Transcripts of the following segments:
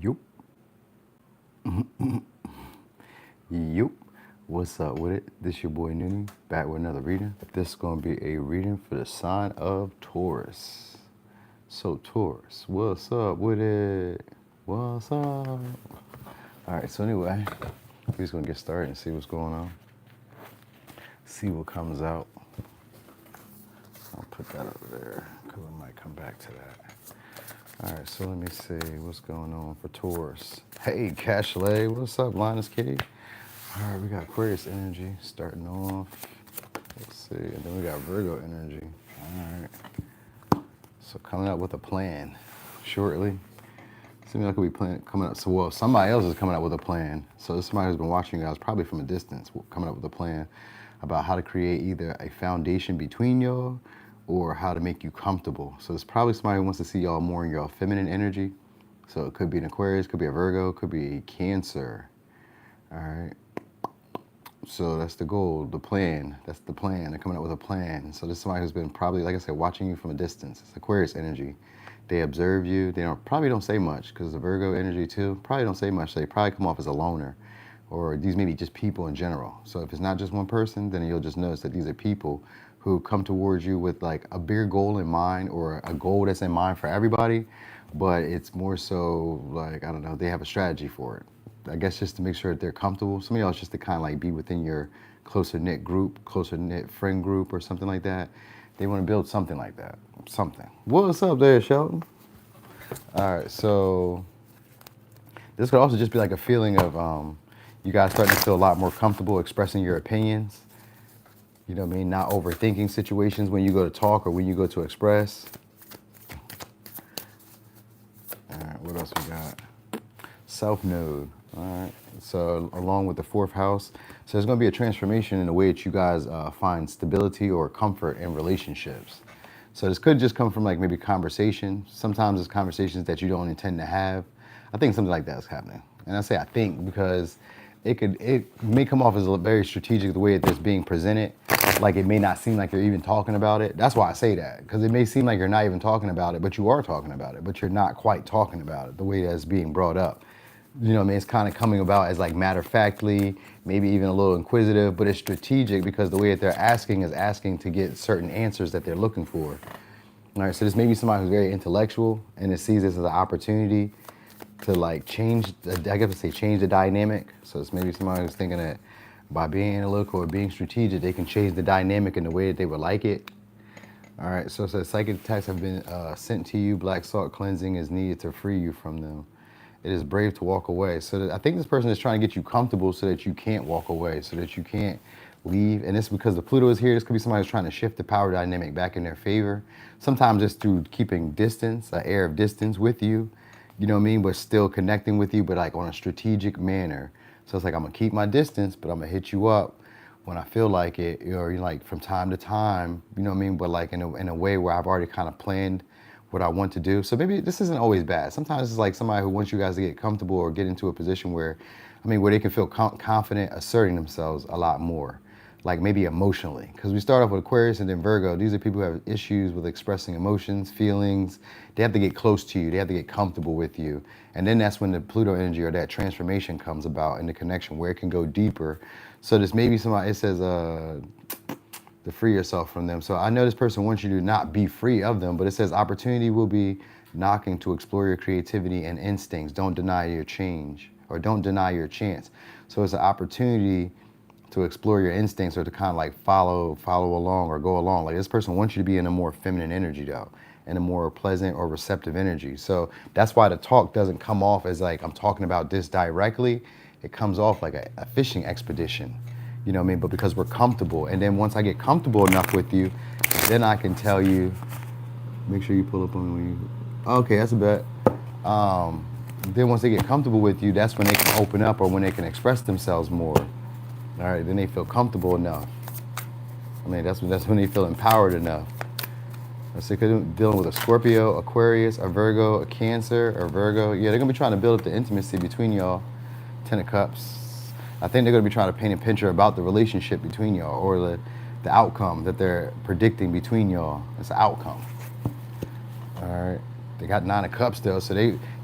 Yup. Yup. What's up with it? This your boy Nuni, back with another reading. This is going to be a reading for the sign of Taurus. So Taurus, what's up with it? What's up? Alright, so anyway, we're just going to get started and see what's going on. See what comes out. I'll put that over there because we might come back to that. All right, so let me see what's going on for Taurus. Hey, Cashapp, what's up, Linus Kitty? All right, we got Aquarius energy starting off. Let's see, and then we got Virgo energy. All right, so coming up with a plan shortly. Seems like we'll be coming up. So, well, somebody else is coming up with a plan. So this is somebody who's been watching you guys probably from a distance, coming up with a plan about how to create either a foundation between y'all or how to make you comfortable. So it's probably somebody who wants to see y'all more in your feminine energy. So it could be an Aquarius, could be a Virgo, could be a Cancer. All right. So that's the goal, the plan. That's the plan. They're coming up with a plan. So this is somebody who's been probably, like I said, watching you from a distance. It's Aquarius energy. They observe you. They probably don't say much because the Virgo energy too, probably don't say much. They probably come off as a loner, or these may be just people in general. So if it's not just one person, then you'll just notice that these are people who come towards you with like a bigger goal in mind, or a goal that's in mind for everybody, but it's more so like, I don't know, they have a strategy for it. I guess just to make sure that they're comfortable. Some of y'all, it's just to kind of like be within your closer knit group, closer knit friend group or something like that. They want to build something like that, something. What's up there, Shelton? All right, so this could also just be like a feeling of you guys starting to feel a lot more comfortable expressing your opinions. You know what I mean? Not overthinking situations when you go to talk or when you go to express. All right, what else we got? South Node. All right. So along with the fourth house, so there's going to be a transformation in the way that you guys find stability or comfort in relationships. So this could just come from like maybe conversation. Sometimes it's conversations that you don't intend to have. I think something like that is happening. And I say I think because it may come off as very strategic the way that it's being presented. Like it may not seem like you're even talking about it. That's why I say that, because it may seem like you're not even talking about it, but you are talking about it, but you're not quite talking about it the way that's being brought up. You know what I mean? It's kind of coming about as like matter-of-factly, maybe even a little inquisitive, but it's strategic because the way that they're asking is asking to get certain answers that they're looking for. All right, so this may be somebody who's very intellectual and it sees this as an opportunity to like change the dynamic. So it's maybe somebody who's thinking that by being analytical or being strategic, they can change the dynamic in the way that they would like it. All right, so it says psychic attacks have been sent to you. Black salt cleansing is needed to free you from them. It is brave to walk away. So I think this person is trying to get you comfortable so that you can't walk away, so that you can't leave. And it's because the Pluto is here. This could be somebody who's trying to shift the power dynamic back in their favor. Sometimes it's through keeping distance, an air of distance with you. You know what I mean? But still connecting with you, but like on a strategic manner. So it's like, I'm gonna keep my distance, but I'm gonna hit you up when I feel like it, or like from time to time, you know what I mean? But like in a way where I've already kind of planned what I want to do. So maybe this isn't always bad. Sometimes it's like somebody who wants you guys to get comfortable or get into a position where, where they can feel confident asserting themselves a lot more. Like maybe emotionally, because we start off with Aquarius and then Virgo. These are people who have issues with expressing emotions, feelings. They have to get close to you. They have to get comfortable with you. And then that's when the Pluto energy or that transformation comes about in the connection where it can go deeper. So this may be somebody, it says to free yourself from them. So I know this person wants you to not be free of them, but it says opportunity will be knocking to explore your creativity and instincts. Don't deny your change, or don't deny your chance. So it's an opportunity to explore your instincts, or to kind of like follow along or go along. Like this person wants you to be in a more feminine energy though, and a more pleasant or receptive energy. So that's why the talk doesn't come off as like I'm talking about this directly. It comes off like a fishing expedition, you know what I mean? But because we're comfortable, and then once I get comfortable enough with you, then I can tell you, make sure you pull up on me. Okay, that's a bet. Then once they get comfortable with you, that's when they can open up, or when they can express themselves more. All right, then they feel comfortable enough. That's when they feel empowered enough. So dealing with a Scorpio, Aquarius, a Virgo, a Cancer, or Virgo. Yeah, they're gonna be trying to build up the intimacy between y'all. 10 of Cups. I think they're gonna be trying to paint a picture about the relationship between y'all, or the outcome that they're predicting between y'all. It's an outcome. All right. They got 9 of Cups still, so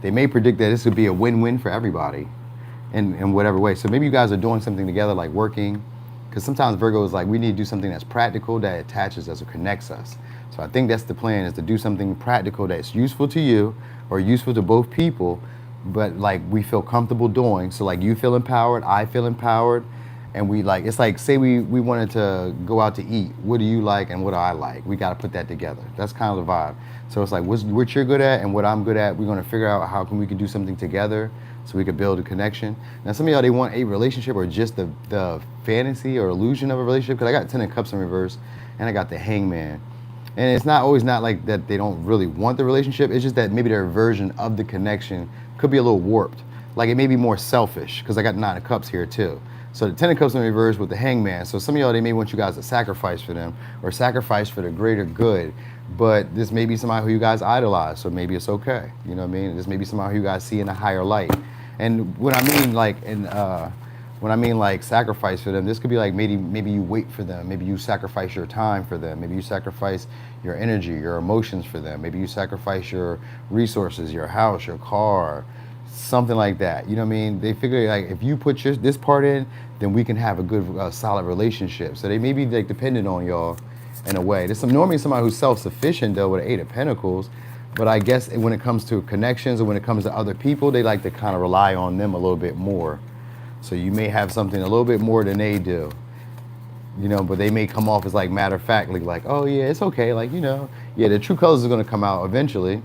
They may predict that this would be a win-win for everybody in whatever way. So maybe you guys are doing something together, like working, because sometimes Virgo is like, we need to do something that's practical, that attaches us or connects us. So I think that's the plan, is to do something practical that's useful to you or useful to both people, but like we feel comfortable doing. So like you feel empowered, I feel empowered, and we like, it's like, say we wanted to go out to eat. What do you like and what do I like? We got to put that together. That's kind of the vibe. So it's like, what you're good at and what I'm good at, we're going to figure out how we can do something together so we could build a connection. Now some of y'all, they want a relationship or just the fantasy or illusion of a relationship, because I got 10 of Cups in reverse and I got the Hangman. And it's not always not like that they don't really want the relationship. It's just that maybe their version of the connection could be a little warped. Like it may be more selfish, because I got 9 of Cups here too. So the 10 of Cups in reverse with the Hangman. So some of y'all, they may want you guys to sacrifice for them or sacrifice for the greater good. But this may be somebody who you guys idolize, so maybe it's okay. You know what I mean? This may be somebody who you guys see in a higher light. And when I mean like sacrifice for them, this could be like maybe you wait for them. Maybe you sacrifice your time for them. Maybe you sacrifice your energy, your emotions for them. Maybe you sacrifice your resources, your house, your car, something like that. You know what I mean? They figure like if you put this part in, then we can have a good solid relationship. So they may be like dependent on y'all in a way. There's normally somebody who's self-sufficient though with an 8 of Pentacles, but I guess when it comes to connections or when it comes to other people, they like to kind of rely on them a little bit more. So you may have something a little bit more than they do, you know, but they may come off as like matter-of-factly, like, oh yeah, it's okay, like, you know, yeah, the true colors are going to come out eventually.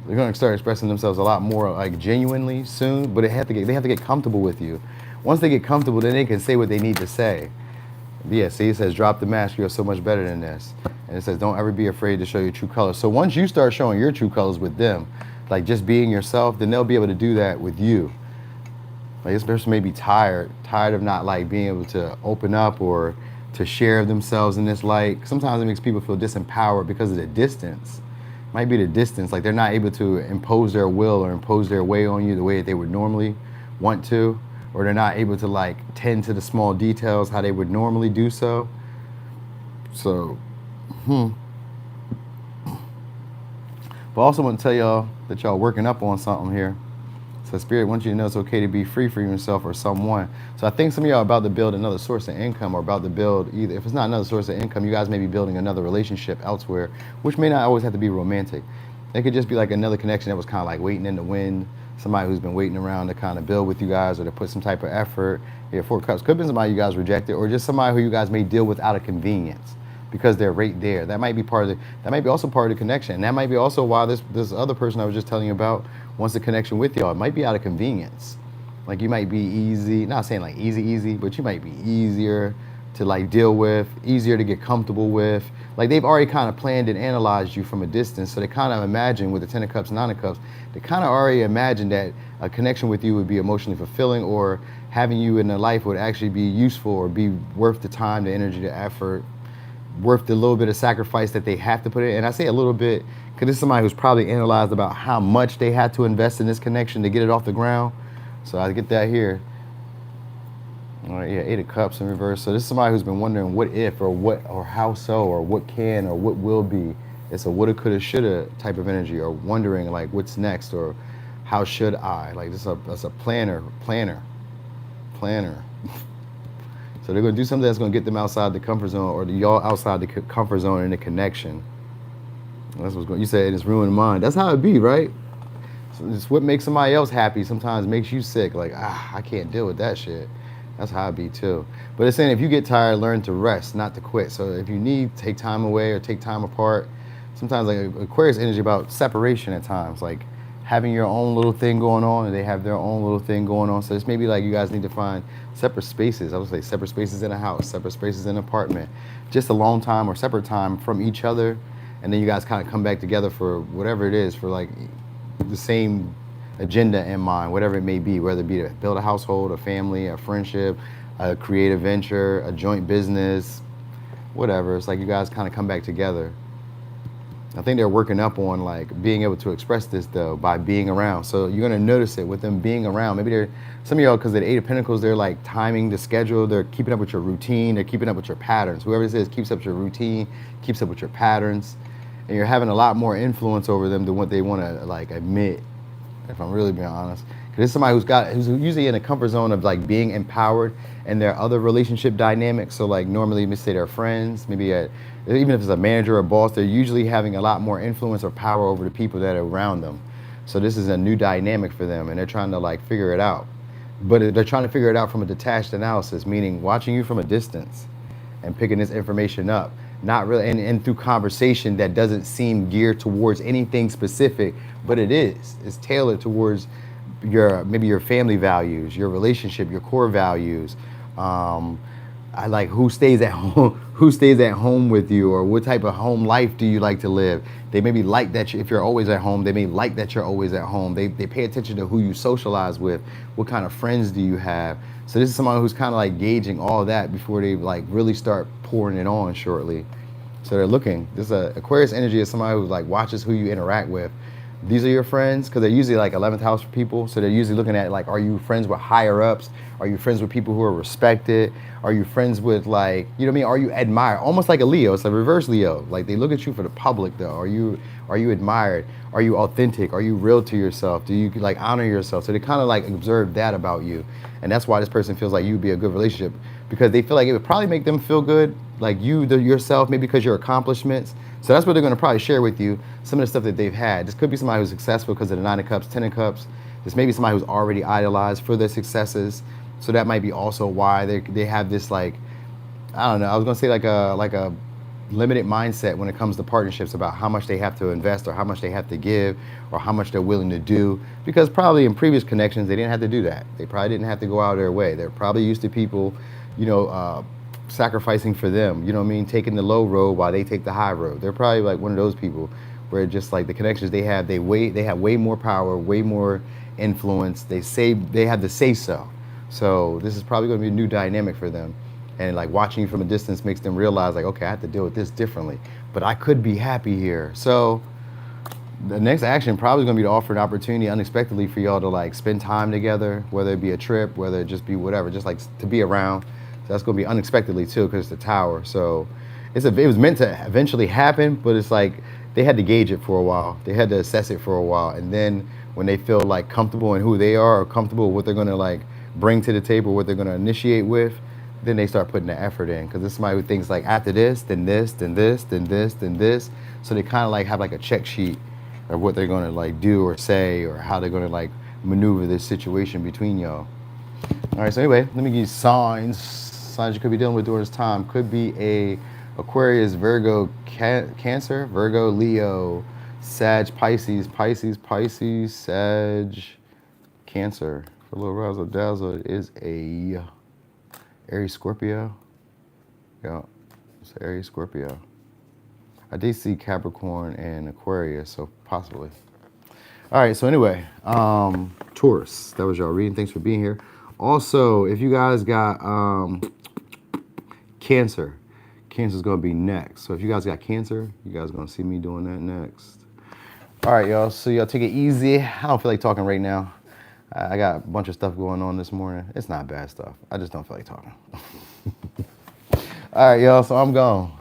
They're going to start expressing themselves a lot more like genuinely soon, but they have to get comfortable with you. Once they get comfortable, then they can say what they need to say. Yeah, see, it says, drop the mask, you're so much better than this. And it says, don't ever be afraid to show your true colors. So once you start showing your true colors with them, like just being yourself, then they'll be able to do that with you. Like this person may be tired of not like being able to open up or to share themselves in this light. Sometimes it makes people feel disempowered because of the distance. Might be the distance, like they're not able to impose their will or impose their way on you the way that they would normally want to, or they're not able to like tend to the small details how they would normally do so. So, But I also want to tell y'all that y'all working up on something here. So Spirit wants you to know it's okay to be free for yourself or someone. So I think some of y'all are about to build another source of income, or about to build either, if it's not another source of income, you guys may be building another relationship elsewhere, which may not always have to be romantic. It could just be like another connection that was kind of like waiting in the wind. Somebody who's been waiting around to kind of build with you guys or to put some type of effort. Yeah, 4 of Cups. Could have been somebody you guys rejected, or just somebody who you guys may deal with out of convenience because they're right there. That might be that might be also part of the connection. And that might be also why this other person I was just telling you about wants a connection with y'all. It might be out of convenience. Like you might be easy, not saying like easy, but you might be easier to like deal with, easier to get comfortable with. Like they've already kind of planned and analyzed you from a distance. So they kind of imagine with the 10 of Cups, 9 of Cups, they kind of already imagine that a connection with you would be emotionally fulfilling, or having you in their life would actually be useful or be worth the time, the energy, the effort, worth the little bit of sacrifice that they have to put in. And I say a little bit because this is somebody who's probably analyzed about how much they had to invest in this connection to get it off the ground. So I get that here. All right, yeah, 8 of Cups in reverse. So this is somebody who's been wondering what if, or what, or how so, or what can, or what will be. It's a woulda, coulda, shoulda type of energy, or wondering like what's next, or how should I? Like that's a planner. So they're gonna do something that's gonna get them outside the comfort zone, or y'all outside the comfort zone in the connection. That's what's going. You said it's ruined mine. That's how it be, right? So it's what makes somebody else happy sometimes makes you sick. Like I can't deal with that shit. That's how it be too. But it's saying if you get tired, learn to rest, not to quit. So if you need, take time away or take time apart. Sometimes like Aquarius energy about separation at times, like having your own little thing going on and they have their own little thing going on. So it's maybe like you guys need to find separate spaces. I would say separate spaces in a house, separate spaces in an apartment, just alone time or separate time from each other. And then you guys kind of come back together for whatever it is, for like the same agenda in mind, whatever it may be, whether it be to build a household, a family, a friendship, a creative venture, a joint business, whatever. It's like you guys kind of come back together. I think they're working up on like being able to express this though by being around. So you're gonna notice it with them being around. Maybe they're, some of y'all, because of the 8 of Pentacles, they're like timing the schedule. They're keeping up with your routine. They're keeping up with your patterns. Whoever this is keeps up with your routine, keeps up with your patterns. And you're having a lot more influence over them than what they want to like admit. if I'm really being honest. Because this is somebody who's usually in a comfort zone of like being empowered and their other relationship dynamics. So like normally, let me say they're friends, maybe even if it's a manager or a boss, they're usually having a lot more influence or power over the people that are around them. So this is a new dynamic for them, and they're trying to like figure it out. But they're trying to figure it out from a detached analysis, meaning watching you from a distance and picking this information up. Not really, and through conversation that doesn't seem geared towards anything specific, but it is. It's tailored towards maybe your family values, your relationship, your core values. I like who stays at home, who stays at home with you, or what type of home life do you like to live. They maybe like that if you're always at home. They may like that you're always at home. They pay attention to who you socialize with, what kind of friends do you have. So this is someone who's kind of like gauging all that before they like really start pouring it on shortly. So they're looking. This Aquarius energy is somebody who like watches who you interact with. These are your friends because they're usually like 11th house for people. So they're usually looking at like, are you friends with higher ups? Are you friends with people who are respected? Are you friends with like, you know what I mean? Are you admired? Almost like a Leo. It's a reverse Leo. Like they look at you for the public though. Are you admired? Are you authentic? Are you real to yourself? Do you like honor yourself? So they kind of like observe that about you. And that's why this person feels like you'd be a good relationship because they feel like it would probably make them feel good, like yourself, maybe because your accomplishments. So that's what they're going to probably share with you, some of the stuff that they've had. This could be somebody who's successful because of the 9 of Cups, 10 of Cups. This may be somebody who's already idolized for their successes. So that might be also why they have this like, I don't know, I was going to say like a limited mindset when it comes to partnerships about how much they have to invest or how much they have to give or how much they're willing to do. Because probably in previous connections, they didn't have to do that. They probably didn't have to go out of their way. They're probably used to people, sacrificing for them, you know what I mean? Taking the low road while they take the high road. They're probably like one of those people where just like the connections they have, they have way more power, way more influence. They have the say so. So this is probably going to be a new dynamic for them. And like watching you from a distance makes them realize like, okay, I have to deal with this differently, but I could be happy here. So the next action probably is going to be to offer an opportunity unexpectedly for y'all to like spend time together, whether it be a trip, whether it just be whatever, just like to be around. So that's going to be unexpectedly too because it's the Tower. So it was meant to eventually happen, but it's like they had to gauge it for a while. They had to assess it for a while. And then when they feel like comfortable in who they are or comfortable with what they're going to like bring to the table, what they're going to initiate with, then they start putting the effort in. Because this is somebody who thinks like after this, then this, then this, then this, then this. So they kind of like have like a check sheet of what they're going to like do or say or how they're going to like maneuver this situation between y'all. All right, so anyway, let me give you signs you could be dealing with during this time. Could be a Aquarius, Virgo, Cancer, Virgo, Leo, Sag, Pisces, Sag, Cancer. For a little razzle dazzle, it is a Aries, Scorpio. Yeah, it's Aries, Scorpio. I did see Capricorn and Aquarius, so possibly. All right, so anyway, Taurus, that was y'all reading. Thanks for being here. Also, if you guys got Cancer's going to be next. So if you guys got Cancer, you guys are going to see me doing that next. All right, y'all. So y'all take it easy. I don't feel like talking right now. I got a bunch of stuff going on this morning. It's not bad stuff. I just don't feel like talking. All right, y'all. So I'm gone.